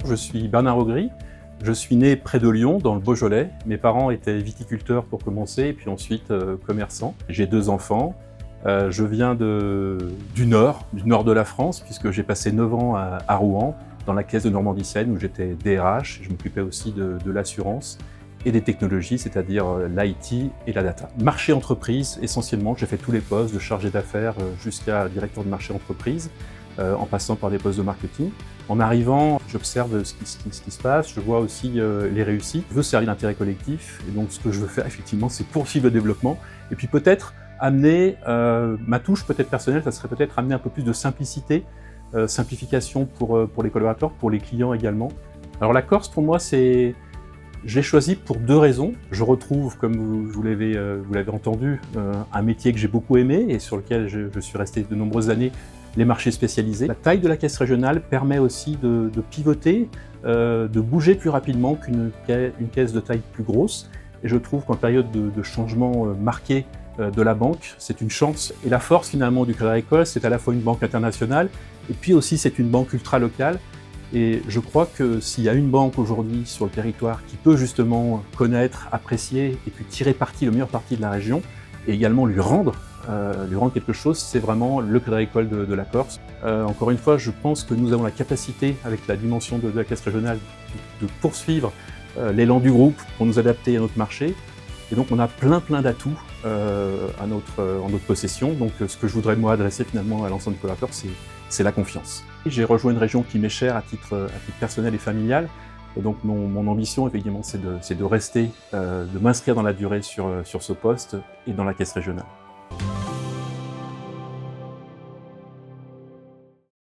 Je suis Bernard Augry, je suis né près de Lyon, dans le Beaujolais. Mes parents étaient viticulteurs pour commencer, et puis ensuite commerçants. J'ai 2 enfants. Je viens du nord de la France, puisque j'ai passé 9 ans à Rouen, dans la caisse de Normandie-Seine, où j'étais DRH. Je m'occupais aussi de l'assurance et des technologies, c'est-à-dire l'IT et la data. Marché entreprise, essentiellement, j'ai fait tous les postes, de chargé d'affaires jusqu'à directeur de marché entreprise, en passant par des postes de marketing. En arrivant, j'observe ce qui se passe, je vois aussi les réussites. Je veux servir l'intérêt collectif, et donc ce que je veux faire, effectivement, c'est poursuivre le développement, et puis peut-être amener, ma touche peut-être personnelle, ça serait peut-être amener un peu plus de simplicité, simplification pour les collaborateurs, pour les clients également. Alors la Corse, pour moi, je l'ai choisi pour 2 raisons. Je retrouve, comme vous l'avez entendu, un métier que j'ai beaucoup aimé et sur lequel je suis resté de nombreuses années, les marchés spécialisés. La taille de la caisse régionale permet aussi de pivoter, de bouger plus rapidement qu'une caisse de taille plus grosse. Et je trouve qu'en période de changement marqué de la banque, c'est une chance. Et la force finalement du Crédit Agricole, c'est à la fois une banque internationale et puis aussi c'est une banque ultra locale. Et je crois que s'il y a une banque aujourd'hui sur le territoire qui peut justement connaître, apprécier et puis tirer parti, le meilleur parti de la région, et également lui rendre quelque chose, c'est vraiment le Crédit Agricole de la Corse. Encore une fois, je pense que nous avons la capacité, avec la dimension de la caisse régionale, de poursuivre l'élan du groupe pour nous adapter à notre marché. Et donc on a plein d'atouts en notre possession. Donc ce que je voudrais moi adresser finalement à l'ensemble des collaborateurs, c'est la confiance. J'ai rejoint une région qui m'est chère à titre personnel et familial. Et donc mon ambition, effectivement, c'est de rester, de m'inscrire dans la durée sur ce poste et dans la caisse régionale.